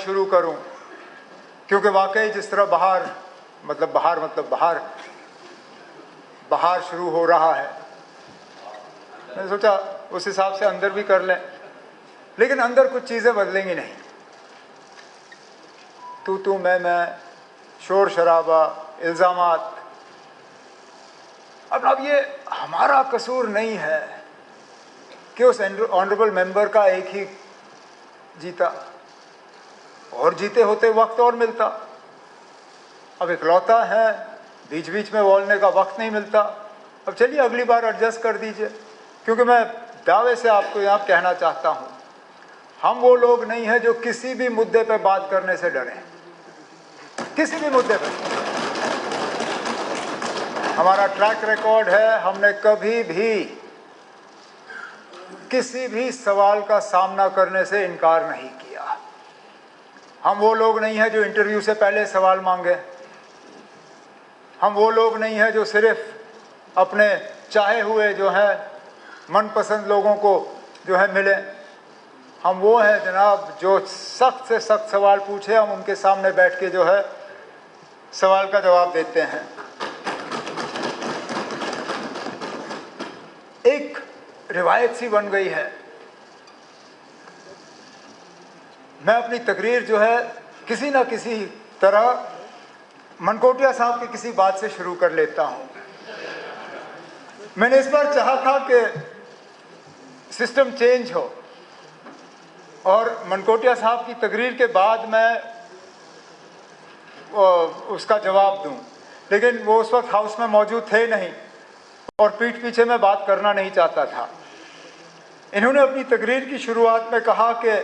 शुरू करूं, क्योंकि वाकई जिस तरह बाहर शुरू हो रहा है, मैंने सोचा उस हिसाब से अंदर भी कर लें। लेकिन अंदर कुछ चीज़ें बदलेंगी नहीं। तू मैं, शोर शराबा, इल्ज़ामात। अब ये हमारा कसूर नहीं है कि उस ऑनरेबल मेंबर का एक ही जीता, और जीते होते वक्त और मिलता। अब इकलौता है, बीच बीच में बोलने का वक्त नहीं मिलता। अब चलिए अगली बार एडजस्ट कर दीजिए, क्योंकि मैं दावे से आपको यहाँ कहना चाहता हूँ, हम वो लोग नहीं हैं जो किसी भी मुद्दे पे बात करने से डरें। किसी भी मुद्दे पे हमारा ट्रैक रिकॉर्ड है, हमने कभी भी किसी भी सवाल का सामना करने से इनकार नहीं किया। हम वो लोग नहीं हैं जो इंटरव्यू से पहले सवाल मांगे। हम वो लोग नहीं हैं जो सिर्फ अपने चाहे हुए जो है मनपसंद लोगों को जो है मिले। हम वो हैं जनाब जो सख्त से सख्त सवाल पूछे, हम उनके सामने बैठ के जो है सवाल का जवाब देते हैं। एक रिवायत सी बन गई है, मैं अपनी तकरीर जो है किसी ना किसी तरह मनकोटिया साहब की किसी बात से शुरू कर लेता हूं। मैंने इस बार चाहा था कि सिस्टम चेंज हो और मनकोटिया साहब की तकरीर के बाद मैं उसका जवाब दूं, लेकिन वो उस वक्त हाउस में मौजूद थे नहीं और पीठ पीछे मैं बात करना नहीं चाहता था। इन्होंने अपनी तकरीर की शुरुआत में कहा कि,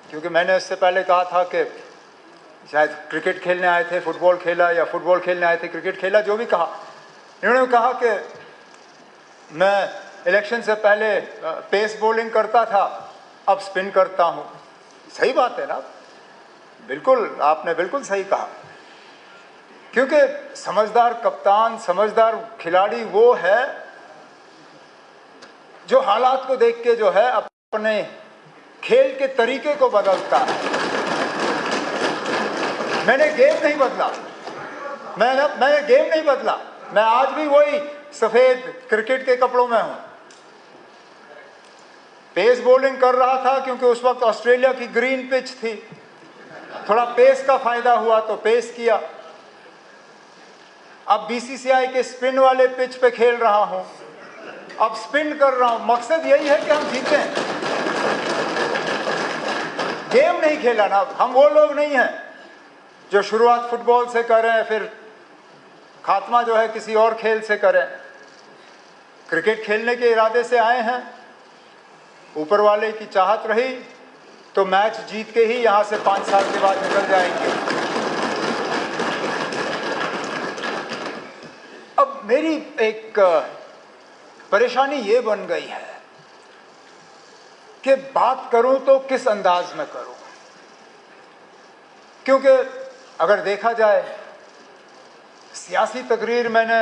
क्योंकि मैंने इससे पहले कहा था कि शायद क्रिकेट खेलने आए थे, फुटबॉल खेला, या फुटबॉल खेलने आए थे, क्रिकेट खेला, जो भी कहा। इन्होंने कहा कि मैं इलेक्शन से पहले पेस बॉलिंग करता था, अब स्पिन करता हूं। सही बात है ना, बिल्कुल, आपने बिल्कुल सही कहा, क्योंकि समझदार कप्तान, समझदार खिलाड़ी वो है जो हालात को देख के जो है अपने खेल के तरीके को बदलता है। मैंने गेम नहीं बदला, मैंने गेम नहीं बदला, मैं आज भी वही सफेद क्रिकेट के कपड़ों में हूं। पेस बॉलिंग कर रहा था क्योंकि उस वक्त ऑस्ट्रेलिया की ग्रीन पिच थी, थोड़ा पेस का फायदा हुआ तो पेस किया। अब बीसीसीआई के स्पिन वाले पिच पे खेल रहा हूं, अब स्पिन कर रहा हूं। मकसद यही है कि हम जीतें, गेम नहीं खेला ना। हम वो लोग नहीं हैं जो शुरुआत फुटबॉल से करें फिर खात्मा जो है किसी और खेल से करें। क्रिकेट खेलने के इरादे से आए हैं, ऊपर वाले की चाहत रही तो मैच जीत के ही यहां से 5 साल के बाद निकल जाएंगे। अब मेरी एक परेशानी ये बन गई है कि बात करूं तो किस अंदाज में करूं, क्योंकि अगर देखा जाए सियासी तकरीर मैंने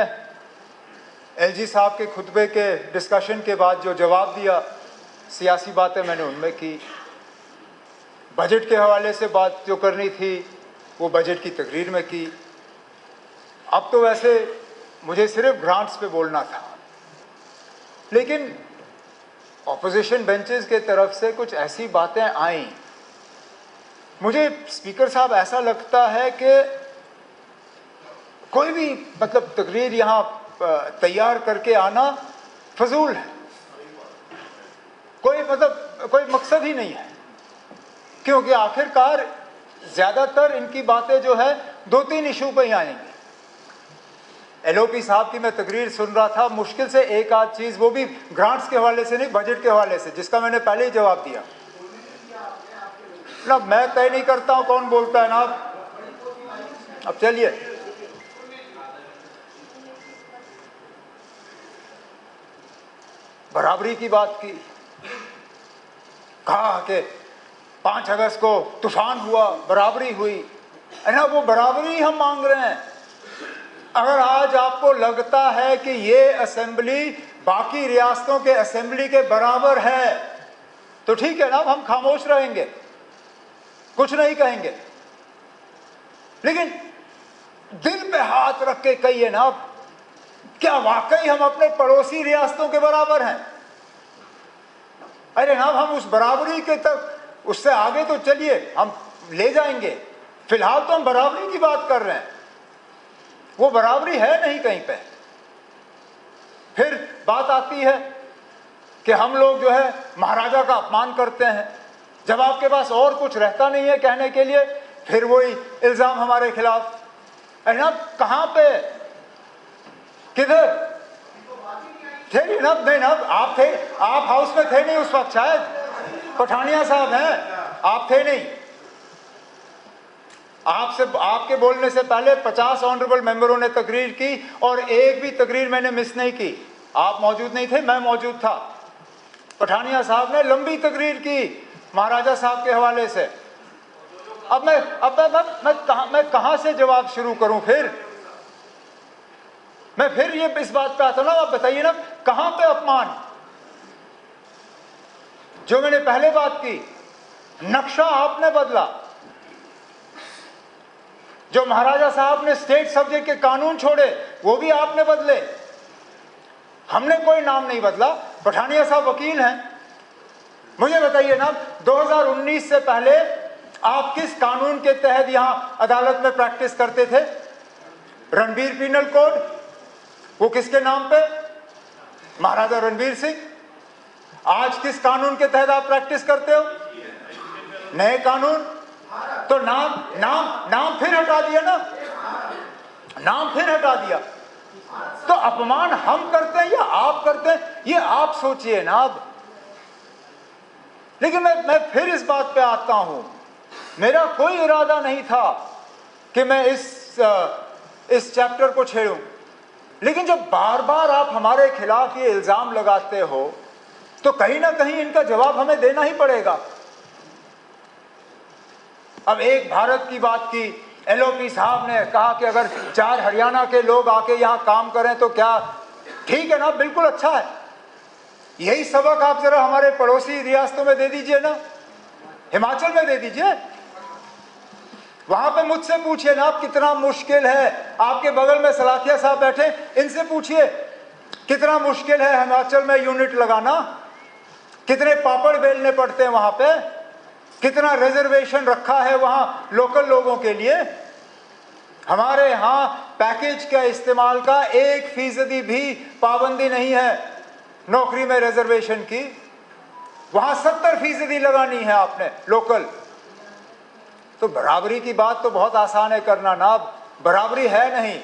एलजी साहब के खुतबे के डिस्कशन के बाद जो जवाब दिया, सियासी बातें मैंने उनमें की। बजट के हवाले से बात जो करनी थी वो बजट की तकरीर में की। अब तो वैसे मुझे सिर्फ ग्रांट्स पे बोलना था, लेकिन ऑपोजिशन बेंचेस के तरफ से कुछ ऐसी बातें आईं, मुझे स्पीकर साहब ऐसा लगता है कि कोई भी मतलब तकरीर यहाँ तैयार करके आना फजूल है, कोई मकसद ही नहीं है, क्योंकि आखिरकार ज़्यादातर इनकी बातें जो है 2-3 इशू पे ही आएंगी। एलओपी साहब की मैं तकरीर सुन रहा था, मुश्किल से एक आध चीज़, वो भी ग्रांट्स के हवाले से नहीं, बजट के हवाले से, जिसका मैंने पहले ही जवाब दिया ना। मैं तय नहीं करता हूँ कौन बोलता है ना। अब चलिए, बराबरी की बात की, कहा कि 5 अगस्त को तूफान हुआ, बराबरी हुई है ना। वो बराबरी हम मांग रहे हैं। अगर आज आपको लगता है कि ये असेंबली बाकी रियासतों के असेंबली के बराबर है तो ठीक है ना, हम खामोश रहेंगे। कुछ नहीं कहेंगे, लेकिन दिल पे हाथ रख के कहिए ना, क्या वाकई हम अपने पड़ोसी रियासतों के बराबर हैं? अरे ना, हम उस बराबरी के तक, उससे आगे तो चलिए हम ले जाएंगे, फिलहाल तो हम बराबरी की बात कर रहे हैं, वो बराबरी है नहीं कहीं पे। फिर बात आती है कि हम लोग जो है महाराजा का अपमान करते हैं। जब आपके पास और कुछ रहता नहीं है कहने के लिए, फिर वही इल्जाम हमारे खिलाफ। अरे ना, कहां पे, किधर थे? नहीं ना, आप थे, आप हाउस में थे नहीं उस वक्त, शायद पठानिया साहब हैं, आप थे नहीं। आपसे, आपके बोलने से पहले 50 ऑनरेबल मेंबरों ने तकरीर की और एक भी तकरीर मैंने मिस नहीं की। आप मौजूद नहीं थे, मैं मौजूद था। पठानिया साहब ने लंबी तकरीर की महाराजा साहब के हवाले से। अब मैं कहां से जवाब शुरू करूं? फिर मैं ये इस बात पे आता ना, आप बताइए ना, कहां पे अपमान? जो मैंने पहले बात की, नक्शा आपने बदला। जो महाराजा साहब ने स्टेट सब्जेक्ट के कानून छोड़े, वो भी आपने बदले। हमने कोई नाम नहीं बदला। पठानिया साहब वकील हैं, मुझे बताइए ना, 2019 से पहले आप किस कानून के तहत यहां अदालत में प्रैक्टिस करते थे? रणबीर पीनल कोड, वो किसके नाम पे? महाराजा रणबीर सिंह। आज किस कानून के तहत आप प्रैक्टिस करते हो? नए कानून। तो नाम फिर हटा दिया ना, नाम फिर हटा दिया। तो अपमान हम करते हैं या आप करते हैं, ये आप सोचिए ना अब। लेकिन मैं फिर इस बात पे आता हूं, मेरा कोई इरादा नहीं था कि मैं इस चैप्टर को छेड़ूं, लेकिन जब बार बार आप हमारे खिलाफ ये इल्जाम लगाते हो, तो कहीं ना कहीं इनका जवाब हमें देना ही पड़ेगा। अब एक भारत की बात की, एलओपी साहब ने कहा कि अगर 4 हरियाणा के लोग आके यहाँ काम करें तो क्या ठीक है ना? बिल्कुल अच्छा है। यही सबक आप जरा हमारे पड़ोसी रियासतों में दे दीजिए ना, हिमाचल में दे दीजिए। वहां पे मुझसे पूछिए ना आप, कितना मुश्किल है। आपके बगल में सलाथिया साहब बैठे, इनसे पूछिए कितना मुश्किल है हिमाचल में यूनिट लगाना, कितने पापड़ बेलने पड़ते हैं वहां पे, कितना रिजर्वेशन रखा है वहां लोकल लोगों के लिए। हमारे यहाँ पैकेज का इस्तेमाल का 1% भी पाबंदी नहीं है नौकरी में रिजर्वेशन की। वहां 70% लगानी है आपने लोकल। तो बराबरी की बात तो बहुत आसान है करना ना, बराबरी है नहीं,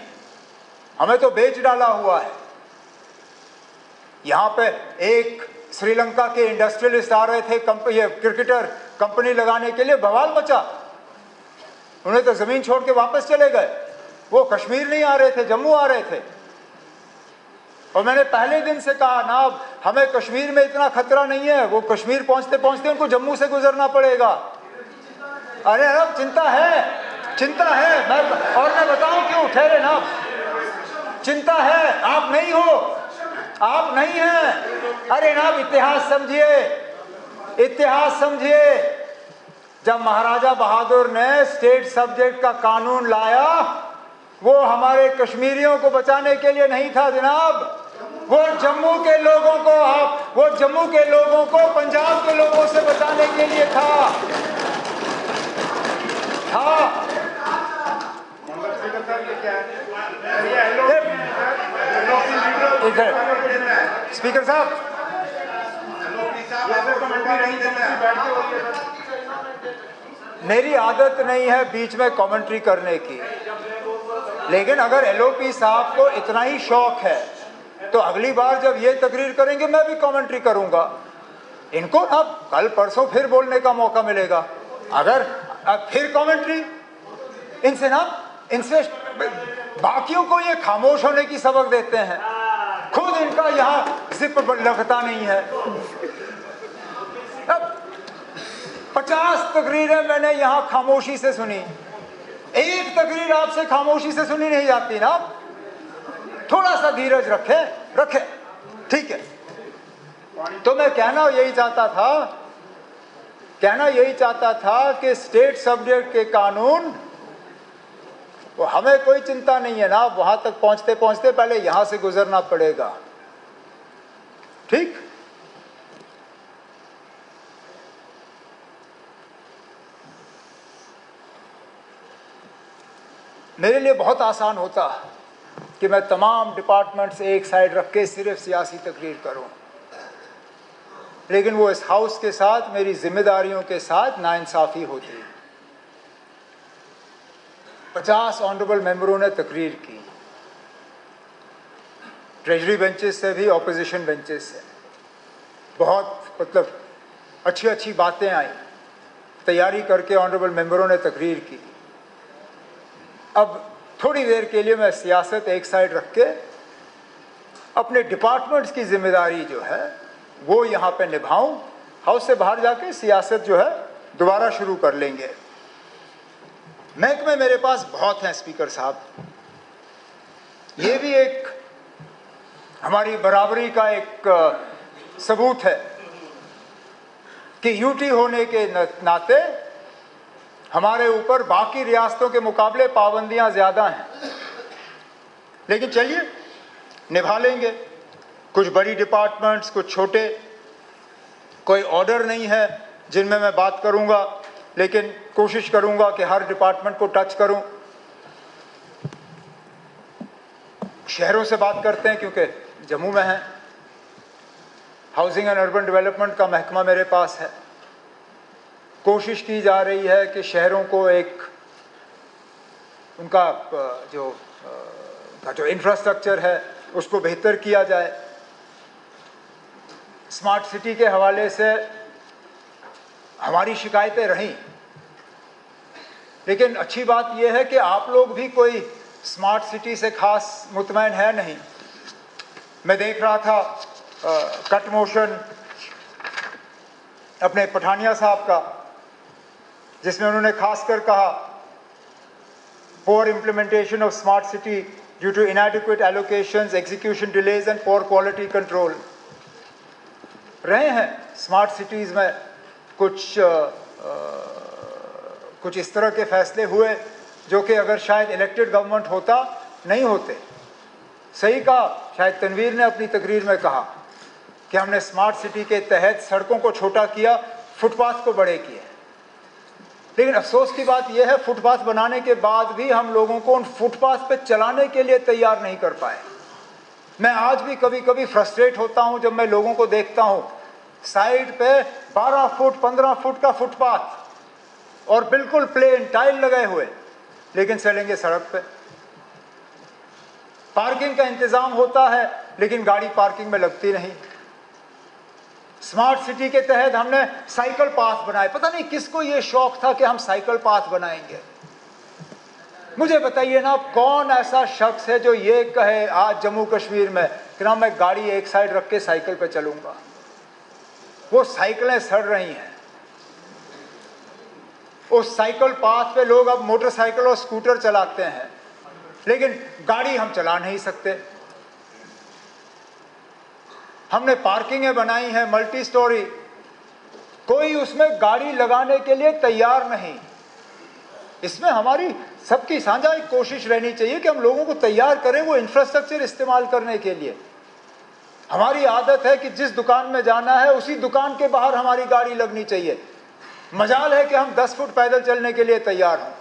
हमें तो बेच डाला हुआ है। यहां पे एक श्रीलंका के इंडस्ट्रियलिस्ट आ रहे थे, ये क्रिकेटर कंपनी लगाने के लिए, बवाल मचा। उन्हें तो जमीन छोड़ के वापस चले गए। वो कश्मीर नहीं आ रहे थे, जम्मू आ रहे थे। और मैंने पहले दिन से कहा ना, हमें कश्मीर में इतना खतरा नहीं है, वो कश्मीर पहुंचते पहुंचते उनको जम्मू से गुजरना पड़ेगा। अरे अब चिंता है, मैं बताऊं क्यों? ठहरे ना, चिंता है, आप नहीं हो, आप नहीं हैं। अरे ना, इतिहास समझिए। जब महाराजा बहादुर ने स्टेट सब्जेक्ट का कानून लाया, वो हमारे कश्मीरियों को बचाने के लिए नहीं था जनाब, वो जम्मू के लोगों को पंजाब के लोगों से बचाने के लिए था। स्पीकर साहब, मेरी आदत नहीं है बीच में कमेंट्री करने की, लेकिन अगर एलओपी साहब को इतना ही शौक है तो अगली बार जब ये तकरीर करेंगे मैं भी कमेंट्री करूंगा। इनको अब कल परसों फिर बोलने का मौका मिलेगा। अगर फिर कमेंट्री इनसे बाकियों को ये खामोश होने की सबक देते हैं, खुद इनका यहाँ जिप लगता नहीं है। अब 50 तकरीरें मैंने यहाँ खामोशी से सुनी, एक तकरीर आपसे खामोशी से सुनी नहीं जाती ना। थोड़ा सा धीरज रखे, ठीक है। तो मैं कहना यही चाहता था कहना यही चाहता था कि स्टेट सब्जेक्ट के कानून, वो हमें कोई चिंता नहीं है ना, वहां तक पहुंचते पहुंचते पहले यहां से गुजरना पड़ेगा। ठीक, मेरे लिए बहुत आसान होता कि मैं तमाम डिपार्टमेंट से एक साइड रख के सिर्फ सियासी तकरीर करूं, लेकिन वो इस हाउस के साथ मेरी जिम्मेदारियों के साथ नाइंसाफ़ी होती। 50 ऑनरेबल मेंबरों ने तकरीर की, ट्रेजरी बेंचेस से भी, ऑपोजिशन बेंचेस से। बहुत मतलब अच्छी अच्छी बातें आई, तैयारी करके ऑनरेबल मेंबरों ने तकरीर की। अब थोड़ी देर के लिए मैं सियासत एक साइड रख के अपने डिपार्टमेंट्स की जिम्मेदारी जो है वो यहाँ पे निभाऊं। हाउस से बाहर जाके सियासत जो है दोबारा शुरू कर लेंगे। महकमे मेरे पास बहुत हैं स्पीकर साहब, ये भी एक हमारी बराबरी का एक सबूत है कि यूटी होने के नाते हमारे ऊपर बाकी रियासतों के मुकाबले पाबंदियां ज़्यादा हैं, लेकिन चलिए निभा लेंगे। कुछ बड़ी डिपार्टमेंट्स, कुछ छोटे, कोई ऑर्डर नहीं है जिनमें मैं बात करूंगा, लेकिन कोशिश करूंगा कि हर डिपार्टमेंट को टच करूं। शहरों से बात करते हैं क्योंकि जम्मू में है। हाउसिंग एंड अर्बन डेवलपमेंट का महकमा मेरे पास है। कोशिश की जा रही है कि शहरों को एक उनका जो इंफ्रास्ट्रक्चर है उसको बेहतर किया जाए। स्मार्ट सिटी के हवाले से हमारी शिकायतें रहीं, लेकिन अच्छी बात यह है कि आप लोग भी कोई स्मार्ट सिटी से खास मुतमैन है नहीं। मैं देख रहा था कट मोशन अपने पठानिया साहब का, जिसमें उन्होंने खासकर कहा poor implementation of smart city due to inadequate allocations, execution delays and poor quality control। रहे हैं स्मार्ट सिटीज़ में कुछ इस तरह के फैसले हुए जो कि अगर शायद इलेक्टेड गवर्नमेंट होता नहीं होते। सही कहा, शायद तनवीर ने अपनी तकरीर में कहा कि हमने स्मार्ट सिटी के तहत सड़कों को छोटा किया, फुटपाथ को बड़े किए। लेकिन अफसोस की बात यह है, फुटपाथ बनाने के बाद भी हम लोगों को उन फुटपाथ पे चलाने के लिए तैयार नहीं कर पाए। मैं आज भी कभी कभी फ्रस्ट्रेट होता हूं जब मैं लोगों को देखता हूं साइड पे 12 फुट 15 फुट का फुटपाथ और बिल्कुल प्लेन टाइल लगाए हुए, लेकिन चलेंगे सड़क पे। पार्किंग का इंतजाम होता है लेकिन गाड़ी पार्किंग में लगती नहीं। स्मार्ट सिटी के तहत हमने साइकिल पाथ बनाए। पता नहीं किसको ये शौक था कि हम साइकिल पाथ बनाएंगे। मुझे बताइए ना, कौन ऐसा शख्स है जो ये कहे आज जम्मू कश्मीर में कि ना मैं गाड़ी एक साइड रख के साइकिल पे चलूंगा। वो साइकिलें सड़ रही हैं। उस साइकिल पाथ पे लोग अब मोटरसाइकिल और स्कूटर चलाते हैं, लेकिन गाड़ी हम चला नहीं सकते। हमने पार्किंगें बनाई हैं मल्टी स्टोरी, कोई उसमें गाड़ी लगाने के लिए तैयार नहीं। इसमें हमारी सबकी साझा एक कोशिश रहनी चाहिए कि हम लोगों को तैयार करें वो इंफ्रास्ट्रक्चर इस्तेमाल करने के लिए। हमारी आदत है कि जिस दुकान में जाना है उसी दुकान के बाहर हमारी गाड़ी लगनी चाहिए। मजाल है कि हम 10 फुट पैदल चलने के लिए तैयार हों।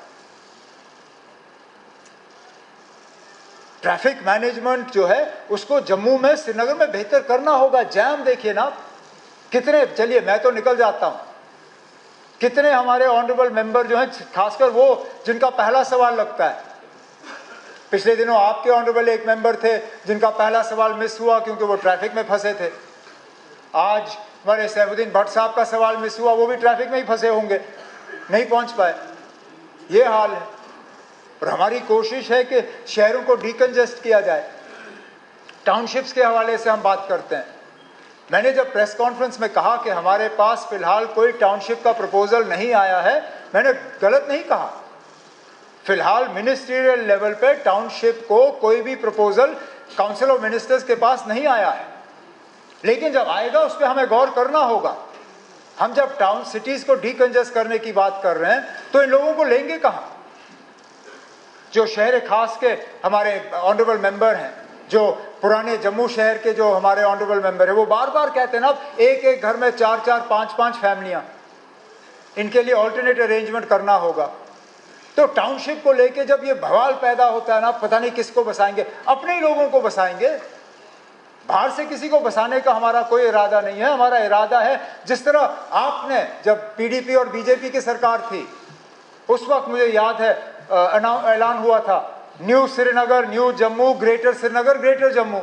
ट्रैफिक मैनेजमेंट जो है उसको जम्मू में, श्रीनगर में बेहतर करना होगा। जैम देखिए ना कितने, चलिए मैं तो निकल जाता हूं, कितने हमारे ऑनरेबल मेंबर जो हैं, खासकर वो जिनका पहला सवाल लगता है। पिछले दिनों आपके ऑनरेबल एक मेंबर थे जिनका पहला सवाल मिस हुआ क्योंकि वो ट्रैफिक में फंसे थे। आज हमारे सैफुद्दीन भट्ट साहब का सवाल मिस हुआ, वो भी ट्रैफिक में ही फंसे होंगे, नहीं पहुंच पाए। ये हाल है। और हमारी कोशिश है कि शहरों को डिकंजेस्ट किया जाए। टाउनशिप्स के हवाले से हम बात करते हैं। मैंने जब प्रेस कॉन्फ्रेंस में कहा कि हमारे पास फिलहाल कोई टाउनशिप का प्रपोजल नहीं आया है, मैंने गलत नहीं कहा। फिलहाल मिनिस्ट्रियल लेवल पे टाउनशिप को कोई भी प्रपोजल काउंसिल ऑफ मिनिस्टर्स के पास नहीं आया है, लेकिन जब आएगा उस पर हमें गौर करना होगा। हम जब टाउन सिटीज़ को डीकंजेस्ट करने की बात कर रहे हैं तो इन लोगों को लेंगे कहाँ? जो शहर खास के हमारे ऑनरेबल मेंबर हैं, जो पुराने जम्मू शहर के जो हमारे ऑनरेबल मेंबर हैं, वो बार बार कहते हैं ना, एक एक घर में 4-4, 5-5 फैमिलियाँ, इनके लिए ऑल्टरनेट अरेंजमेंट करना होगा। तो टाउनशिप को लेके जब ये बवाल पैदा होता है ना, पता नहीं किसको बसाएंगे, अपने ही लोगों को बसाएंगे। बाहर से किसी को बसाने का हमारा कोई इरादा नहीं है। हमारा इरादा है, जिस तरह आपने जब पीडीपी और बीजेपी की सरकार थी, उस वक्त मुझे याद है ऐलान हुआ था new Srinagar, new Jammu, greater Srinagar, greater Jammu.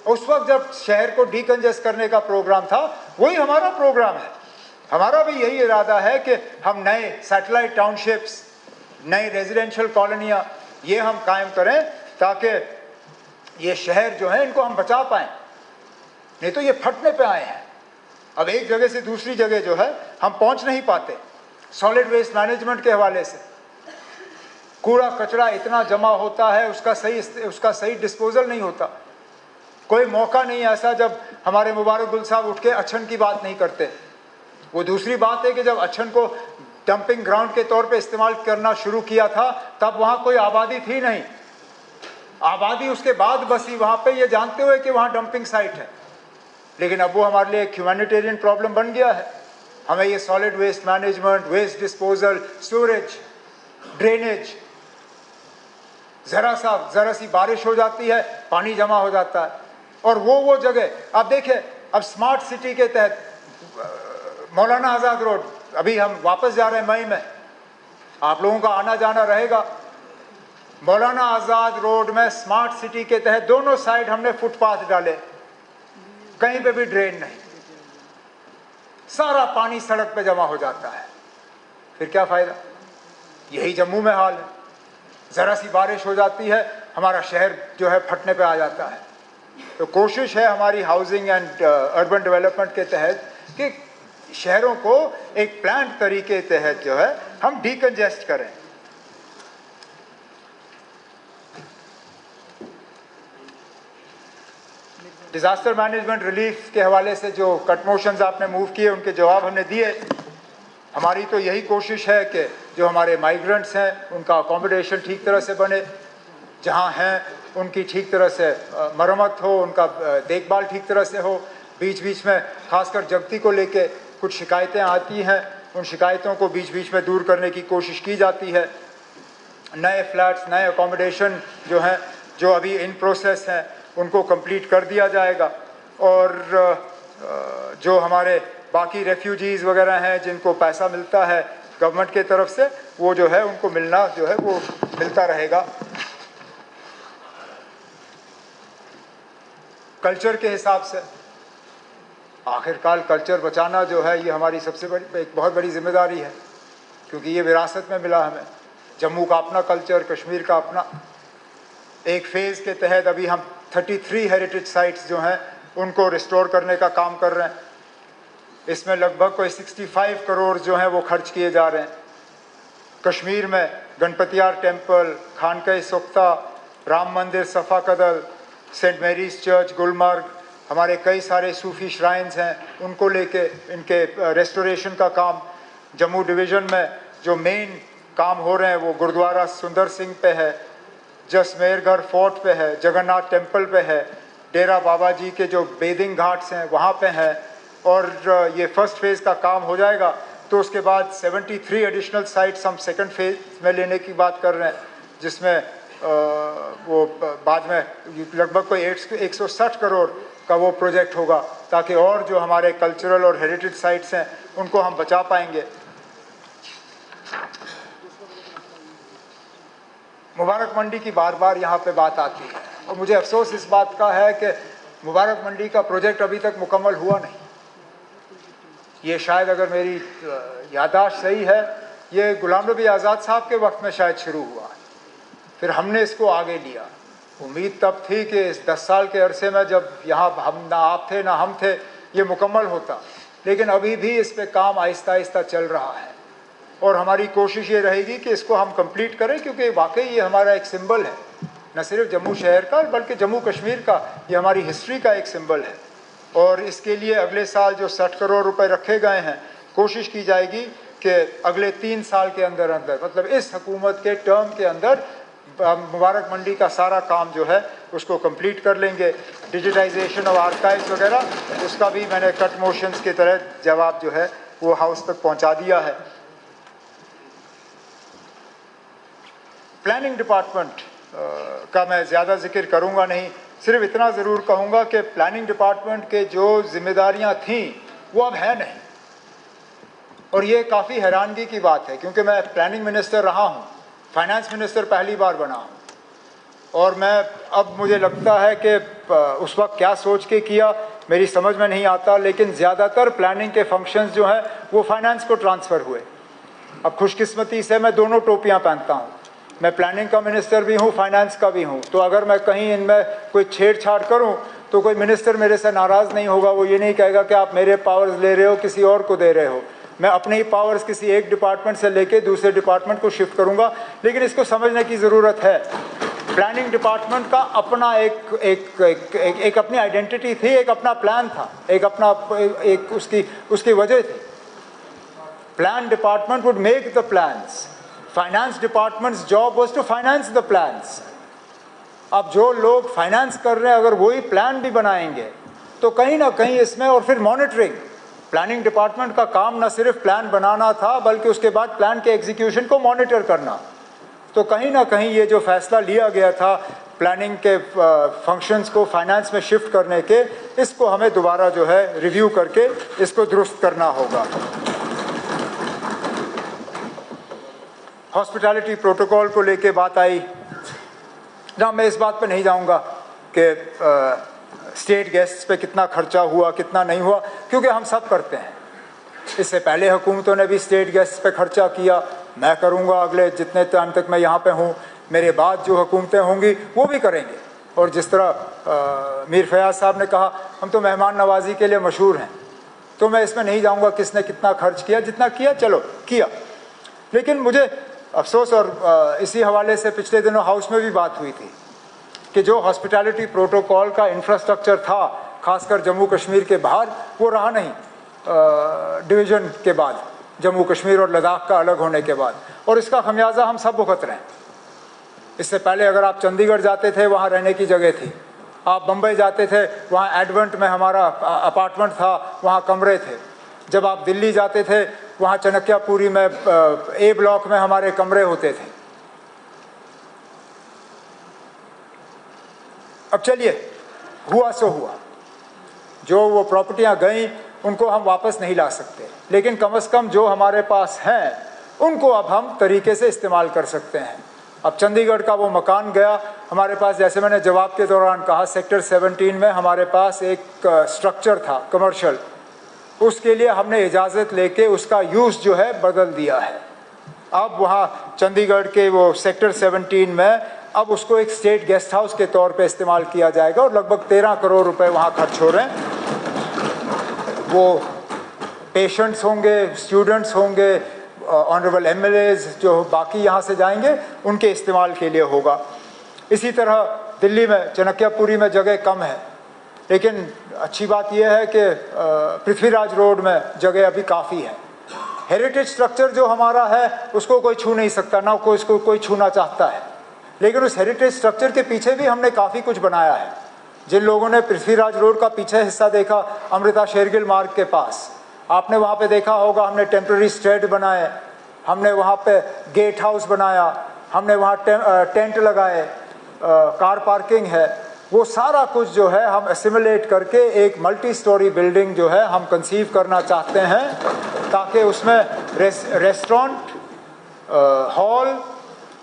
उस वक्त जब शहर को डीकंजेस्ट करने का प्रोग्राम था, वही हमारा प्रोग्राम है। हमारा भी यही इरादा है कि हम नए सैटेलाइट टाउनशिप्स, नई रेजिडेंशियल कॉलोनियाँ ये हम कायम करें, ताकि ये शहर जो है इनको हम बचा पाएँ। नहीं तो ये फटने पे आए हैं। अब एक जगह से दूसरी जगह जो है हम पहुँच नहीं पाते। सॉलिड वेस्ट मैनेजमेंट के हवाले से कूड़ा कचरा इतना जमा होता है, उसका सही डिस्पोजल नहीं होता। कोई मौका नहीं ऐसा जब हमारे मुबारक गुल साहब उठ के अच्छन की बात नहीं करते। वो दूसरी बात है कि जब अच्छन को डंपिंग ग्राउंड के तौर पे इस्तेमाल करना शुरू किया था, तब वहाँ कोई आबादी थी नहीं। आबादी उसके बाद बसी वहाँ पे, ये जानते हुए कि वहाँ डंपिंग साइट है। लेकिन अब वो हमारे लिए एक ह्यूमैनिटेरियन प्रॉब्लम बन गया है। हमें ये solid waste management, waste disposal, storage, drainage, ज़रा सी बारिश हो जाती है, पानी जमा हो जाता है। और वो जगह, अब देखिए, अब स्मार्ट सिटी के तहत मौलाना आज़ाद रोड, अभी हम वापस जा रहे हैं मई में, आप लोगों का आना जाना रहेगा। मौलाना आज़ाद रोड में स्मार्ट सिटी के तहत दोनों साइड हमने फुटपाथ डाले, कहीं पे भी ड्रेन नहीं, सारा पानी सड़क पे जमा हो जाता है। फिर क्या फ़ायदा? यही जम्मू में हाल है। ज़रा सी बारिश हो जाती है, हमारा शहर जो है फटने पे आ जाता है। तो कोशिश है हमारी हाउसिंग एंड अर्बन डेवलपमेंट के तहत कि शहरों को एक प्लान तरीके के तहत जो है हम डीकंजेस्ट करें। डिज़ास्टर मैनेजमेंट रिलीफ के हवाले से जो कट मोशंस आपने मूव किए, उनके जवाब हमने दिए। हमारी तो यही कोशिश है कि जो हमारे माइग्रेंट्स हैं उनका अकोमोडेशन ठीक तरह से बने, जहाँ हैं उनकी ठीक तरह से मरम्मत हो, उनका देखभाल ठीक तरह से हो। बीच बीच में खासकर जगती को लेके कुछ शिकायतें आती हैं, उन शिकायतों को बीच बीच में दूर करने की कोशिश की जाती है। नए फ्लैट्स, नए अकोमोडेशन जो हैं, जो अभी इन प्रोसेस हैं, उनको कंप्लीट कर दिया जाएगा। और जो हमारे बाकी रेफ्यूजीज़ वगैरह हैं जिनको पैसा मिलता है गवर्नमेंट के तरफ से, वो जो है उनको मिलना जो है वो मिलता रहेगा। कल्चर के हिसाब से आखिरकार कल्चर बचाना जो है ये हमारी सबसे बड़ी, एक बहुत बड़ी जिम्मेदारी है, क्योंकि ये विरासत में मिला हमें। जम्मू का अपना कल्चर, कश्मीर का अपना। एक फ़ेज़ के तहत अभी हम 33 हेरिटेज साइट्स जो हैं उनको रिस्टोर करने का काम कर रहे हैं। इसमें लगभग कोई 65 करोड़ जो हैं वो खर्च किए जा रहे हैं। कश्मीर में गणपतियार टेम्पल, खानका सुख्ता, राम मंदिर सफ़ा कदल, सेंट मेरीज़ चर्च गुलमर्ग, हमारे कई सारे सूफ़ी श्राइन्स हैं, उनको लेके इनके रेस्टोरेशन का काम। जम्मू डिवीज़न में जो मेन काम हो रहे हैं वो गुरुद्वारा सुंदर सिंह पे है, जसमेरगढ़ फोर्ट पे है, जगन्नाथ टेम्पल पे है, डेरा बाबा जी के जो बेदिंग घाट्स हैं वहाँ पे हैं। और ये फर्स्ट फेज़ का काम हो जाएगा तो उसके बाद 73 एडिशनल साइट्स हम सेकंड फेज़ में लेने की बात कर रहे हैं, जिसमें वो बाद में लगभग कोई 160 करोड़ का वो प्रोजेक्ट होगा, ताकि और जो हमारे कल्चरल और हेरिटेज साइट्स हैं उनको हम बचा पाएंगे। मुबारक मंडी की बार बार यहाँ पे बात आती है, और मुझे अफसोस इस बात का है कि मुबारक मंडी का प्रोजेक्ट अभी तक मुकम्मल हुआ नहीं। ये शायद, अगर मेरी याददाश्त सही है, ये गुलाम नबी आज़ाद साहब के वक्त में शायद शुरू हुआ, फिर हमने इसको आगे लिया। उम्मीद तब थी कि इस 10 साल के अरसे में, जब यहाँ हम ना आप थे ना हम थे, ये मुकम्मल होता। लेकिन अभी भी इस पे काम आहिस्ता आहिस्ता चल रहा है, और हमारी कोशिश ये रहेगी कि इसको हम कंप्लीट करें, क्योंकि वाकई ये हमारा एक सिंबल है, न सिर्फ जम्मू शहर का बल्कि जम्मू कश्मीर का, ये हमारी हिस्ट्री का एक सिंबल है। और इसके लिए अगले साल जो 60 करोड़ रुपए रखे गए हैं, कोशिश की जाएगी कि अगले 3 साल के अंदर अंदर, मतलब इस हुकूमत के टर्म के अंदर, मुबारक मंडी का सारा काम जो है उसको कंप्लीट कर लेंगे। डिजिटाइजेशन ऑफ आर्काइव्स वगैरह, उसका भी मैंने कट मोशंस के तरह जवाब जो है वो हाउस तक पहुंचा दिया है। प्लानिंग डिपार्टमेंट का मैं ज़्यादा जिक्र करूंगा नहीं, सिर्फ इतना ज़रूर कहूँगा कि प्लानिंग डिपार्टमेंट के जो जिम्मेदारियां थीं वो अब है नहीं, और ये काफ़ी हैरानगी की बात है, क्योंकि मैं प्लानिंग मिनिस्टर रहा हूँ, फाइनेंस मिनिस्टर पहली बार बना हूँ, और मैं अब मुझे लगता है कि उस वक्त क्या सोच के किया मेरी समझ में नहीं आता, लेकिन ज़्यादातर प्लानिंग के फंक्शंस जो हैं वो फाइनेंस को ट्रांसफ़र हुए। अब खुशकिस्मती से मैं दोनों टोपियाँ पहनता हूँ, मैं प्लानिंग का मिनिस्टर भी हूँ, फाइनेंस का भी हूँ, तो अगर मैं कहीं इनमें कोई छेड़छाड़ करूँ तो कोई मिनिस्टर मेरे से नाराज़ नहीं होगा, वो ये नहीं कहेगा कि आप मेरे पावर्स ले रहे हो, किसी और को दे रहे हो। मैं अपने ही पावर्स किसी एक डिपार्टमेंट से लेके दूसरे डिपार्टमेंट को शिफ्ट करूँगा, लेकिन इसको समझने की ज़रूरत है। प्लानिंग डिपार्टमेंट का अपना एक अपनी आइडेंटिटी थी, एक अपना प्लान था, एक अपना एक उसकी वजह थी। Plan department would make the plans, finance department's job was to finance the plans. अब जो लोग फाइनेंस कर रहे हैं अगर वही प्लान भी बनाएंगे तो कहीं ना कहीं इसमें, और फिर मॉनिटरिंग, प्लानिंग डिपार्टमेंट का काम न सिर्फ प्लान बनाना था बल्कि उसके बाद प्लान के एग्जीक्यूशन को मॉनिटर करना। तो कहीं ना कहीं ये जो फैसला लिया गया था प्लानिंग के फंक्शंस को फाइनेंस में शिफ्ट करने के, इसको हमें दोबारा जो है रिव्यू करके इसको दुरुस्त करना होगा। हॉस्पिटैलिटी प्रोटोकॉल को लेके बात आई ना, मैं इस बात पे नहीं जाऊंगा कि स्टेट गेस्ट्स पे कितना खर्चा हुआ कितना नहीं हुआ, क्योंकि हम सब करते हैं। इससे पहले हुकूमतों ने भी स्टेट गेस्ट्स पे खर्चा किया, मैं करूंगा अगले जितने टाइम तक मैं यहाँ पे हूँ, मेरे बाद जो हुकूमतें होंगी वो भी करेंगे। और जिस तरह मीर फयाज साहब ने कहा, हम तो मेहमान नवाजी के लिए मशहूर हैं, तो मैं इसमें नहीं जाऊँगा किसने कितना खर्च किया, जितना किया चलो किया। लेकिन मुझे अफसोस, और इसी हवाले से पिछले दिनों हाउस में भी बात हुई थी कि जो हॉस्पिटैलिटी प्रोटोकॉल का इंफ्रास्ट्रक्चर था खासकर जम्मू कश्मीर के बाहर, वो रहा नहीं डिवीज़न के बाद, जम्मू कश्मीर और लद्दाख का अलग होने के बाद, और इसका खमियाजा हम सब भुगत रहे हैं। इससे पहले अगर आप चंडीगढ़ जाते थे वहाँ रहने की जगह थी, आप बम्बई जाते थे वहाँ एडवेंट में हमारा अपार्टमेंट था, वहाँ कमरे थे। जब आप दिल्ली जाते थे वहाँ चनक्यापुरी में ए ब्लॉक में हमारे कमरे होते थे। अब चलिए, हुआ सो हुआ, जो वो प्रॉपर्टियाँ गईं उनको हम वापस नहीं ला सकते, लेकिन कम से कम जो हमारे पास हैं उनको अब हम तरीके से इस्तेमाल कर सकते हैं। अब चंडीगढ़ का वो मकान गया हमारे पास, जैसे मैंने जवाब के दौरान कहा, सेक्टर 17 में हमारे पास एक स्ट्रक्चर था कमर्शियल, उसके लिए हमने इजाज़त लेके उसका यूज़ जो है बदल दिया है। अब वहाँ चंडीगढ़ के वो सेक्टर 17 में अब उसको एक स्टेट गेस्ट हाउस के तौर पे इस्तेमाल किया जाएगा, और लगभग 13 करोड़ रुपए वहाँ खर्च हो रहे हैं। वो पेशेंट्स होंगे, स्टूडेंट्स होंगे, ऑनरेबल एमएलएज जो बाकी यहाँ से जाएंगे उनके इस्तेमाल के लिए होगा। इसी तरह दिल्ली में चनक्यापुरी में जगह कम है, लेकिन अच्छी बात यह है कि पृथ्वीराज रोड में जगह अभी काफ़ी है। हेरिटेज स्ट्रक्चर जो हमारा है उसको कोई छू नहीं सकता, ना कोई इसको कोई छूना चाहता है, लेकिन उस हेरिटेज स्ट्रक्चर के पीछे भी हमने काफ़ी कुछ बनाया है। जिन लोगों ने पृथ्वीराज रोड का पीछे हिस्सा देखा, अमृता शेरगिल मार्ग के पास, आपने वहाँ पे देखा होगा हमने टेम्प्रेरी स्टेड बनाए, हमने वहाँ पे गेट हाउस बनाया, हमने वहाँ टेंट लगाए, कार पार्किंग है। वो सारा कुछ जो है हम एसिमुलेट करके एक मल्टी स्टोरी बिल्डिंग जो है हम कंसीव करना चाहते हैं, ताकि उसमें रेस्टोरेंट, हॉल,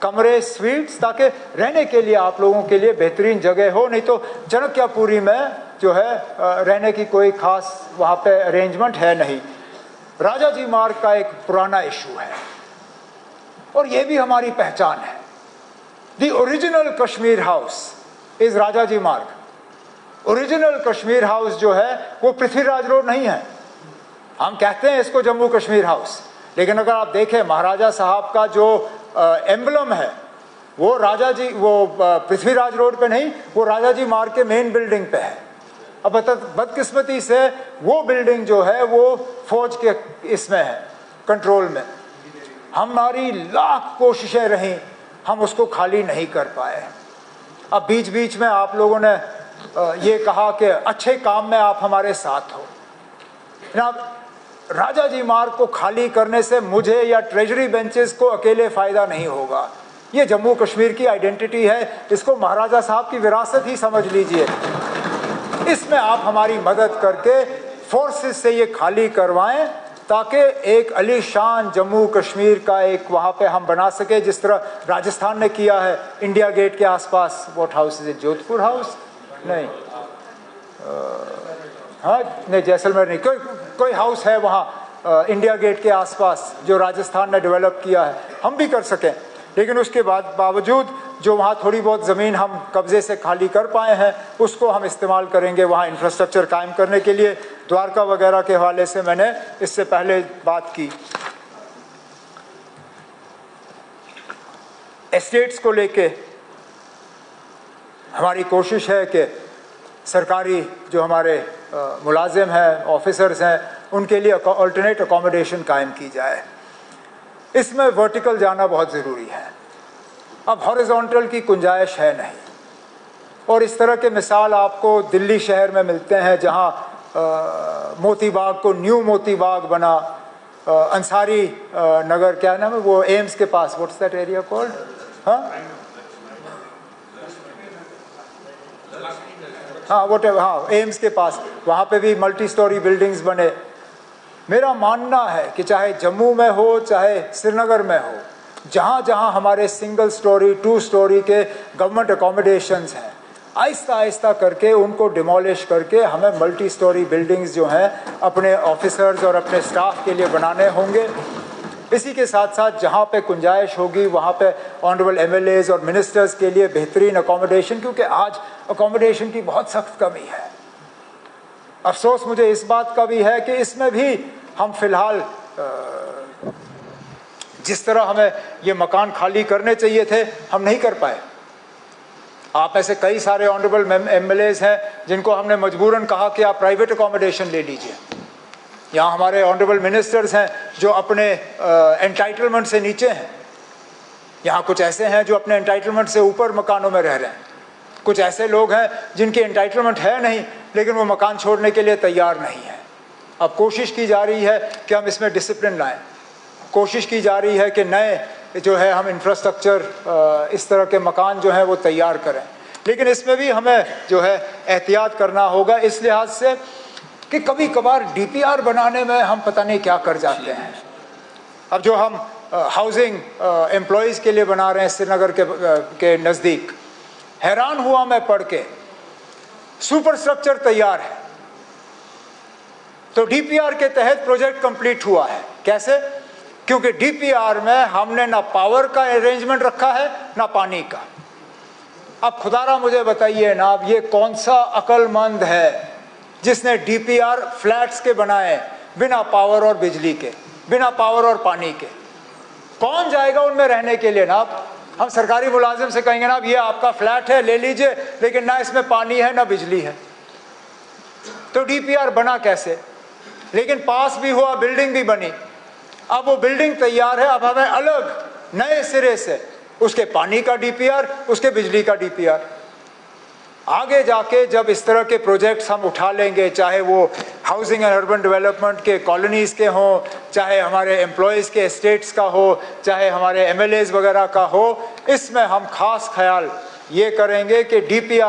कमरे, स्वीट्स, ताकि रहने के लिए आप लोगों के लिए बेहतरीन जगह हो। नहीं तो चनक्यापुरी में जो है रहने की कोई खास वहाँ पे अरेंजमेंट है नहीं। राजा जी मार्ग का एक पुराना इशू है और ये भी हमारी पहचान है। The original Kashmir house is Raja ji Marg. Original Kashmir house जो है वो पृथ्वीराज रोड नहीं है। हम कहते हैं इसको जम्मू कश्मीर हाउस, लेकिन अगर आप देखें महाराजा साहब का जो एम्बलम है वो राजा जी, वो पृथ्वीराज रोड पे नहीं, वो राजा जी मार्ग के मेन बिल्डिंग पे है। अब बदकिस्मती से वो बिल्डिंग जो है वो फौज के इसमें है, कंट्रोल में। हमारी लाख कोशिशें रहीं, हम उसको खाली नहीं कर पाए। अब बीच बीच में आप लोगों ने ये कहा कि अच्छे काम में आप हमारे साथ हो। जनाब, राजा जी मार्ग को खाली करने से मुझे या ट्रेजरी बेंचेस को अकेले फ़ायदा नहीं होगा। ये जम्मू कश्मीर की आइडेंटिटी है, इसको महाराजा साहब की विरासत ही समझ लीजिए। इसमें आप हमारी मदद करके फोर्सेस से ये खाली करवाएं ताकि एक अलीशान जम्मू कश्मीर का एक वहाँ पे हम बना सके, जिस तरह राजस्थान ने किया है इंडिया गेट के आसपास। What house is, Jodhpur house नहीं, हाँ नहीं, जैसलमेर नहीं, कोई हाउस है वहाँ इंडिया गेट के आसपास जो राजस्थान ने डेवलप किया है। हम भी कर सकें, लेकिन उसके बावजूद जो वहाँ थोड़ी बहुत ज़मीन हम कब्ज़े से खाली कर पाए हैं उसको हम इस्तेमाल करेंगे वहाँ इंफ्रास्ट्रक्चर कायम करने के लिए। द्वारका वगैरह के हवाले से मैंने इससे पहले बात की। एस्टेट्स को लेके हमारी कोशिश है कि सरकारी जो हमारे मुलाजिम हैं, ऑफिसर्स हैं, उनके लिए अल्टरनेट अकोमोडेशन कायम की जाए। इसमें वर्टिकल जाना बहुत ज़रूरी है। अब हॉरिजॉन्टल की गुंजाइश है नहीं, और इस तरह के मिसाल आपको दिल्ली शहर में मिलते हैं जहाँ मोती बाग को न्यू मोती बाग बना, अंसारी नगर क्या नाम है वो एम्स के पास, व्हाट्स दैट एरिया कॉल्ड, हाँ हाँ एम्स के पास, वहाँ पे भी मल्टी स्टोरी बिल्डिंग्स बने। मेरा मानना है कि चाहे जम्मू में हो चाहे श्रीनगर में हो, जहाँ जहाँ हमारे सिंगल स्टोरी 2 स्टोरी के गवर्नमेंट अकोमोडेशंस हैं, आहिस्ता आहिस्ता करके उनको डिमोलिश करके हमें मल्टी स्टोरी बिल्डिंग्स जो हैं अपने ऑफिसर्स और अपने स्टाफ के लिए बनाने होंगे। इसी के साथ साथ जहाँ पे गुंजाइश होगी वहाँ पे ऑनरेबल MLAs और मिनिस्टर्स के लिए बेहतरीन अकोमोडेशन, क्योंकि आज अकोमोडेशन की बहुत सख्त कमी है। अफसोस मुझे इस बात का भी है कि इसमें भी हम फिलहाल जिस तरह हमें ये मकान खाली करने चाहिए थे हम नहीं कर पाए। आप ऐसे कई सारे ऑनरेबल MLAs हैं जिनको हमने मजबूरन कहा कि आप प्राइवेट अकोमोडेशन ले लीजिए। यहाँ हमारे ऑनरेबल मिनिस्टर्स हैं जो अपने एंटाइटलमेंट से नीचे हैं। यहाँ कुछ ऐसे हैं जो अपने एंटाइटलमेंट से ऊपर मकानों में रह रहे हैं। कुछ ऐसे लोग हैं जिनकी एंटाइटलमेंट है नहीं लेकिन वो मकान छोड़ने के लिए तैयार नहीं है। अब कोशिश की जा रही है कि हम इसमें डिसिप्लिन लाएं, कोशिश की जा रही है कि नए जो है हम इंफ्रास्ट्रक्चर इस तरह के मकान जो है वो तैयार करें, लेकिन इसमें भी हमें जो है एहतियात करना होगा इस लिहाज से कि कभी कभार DPR बनाने में हम पता नहीं क्या कर जाते हैं। अब जो हम हाउसिंग एम्प्लॉयज़ के लिए बना रहे हैं श्रीनगर के नज़दीक, हैरान हुआ मैं पढ़ के, सुपर स्ट्रक्चर तैयार है तो DPR के तहत प्रोजेक्ट कंप्लीट हुआ है। कैसे? क्योंकि DPR में हमने ना पावर का अरेंजमेंट रखा है ना पानी का। अब खुदारा मुझे बताइए ना, अब ये कौन सा अक्लमंद है जिसने DPR फ्लैट्स के बनाए बिना पावर और बिजली के, बिना पावर और पानी के? कौन जाएगा उनमें रहने के लिए? ना हम सरकारी मुलाजिम से कहेंगे ना अब ये आपका फ्लैट है ले लीजिए, लेकिन ना इसमें पानी है ना बिजली है, तो DPR बना कैसे? लेकिन पास भी हुआ, बिल्डिंग भी बनी। अब वो बिल्डिंग तैयार है, अब हमें अलग नए सिरे से उसके पानी का DPR, उसके बिजली का DPR। आगे जाके जब इस तरह के प्रोजेक्ट्स हम उठा लेंगे, चाहे वो हाउसिंग एंड अर्बन डेवलपमेंट के कॉलोनीज़ के हों, चाहे हमारे एम्प्लॉयज़ के एस्टेट्स का हो, चाहे हमारे MLAs वगैरह का हो, इसमें हम खास ख्याल ये करेंगे कि DPR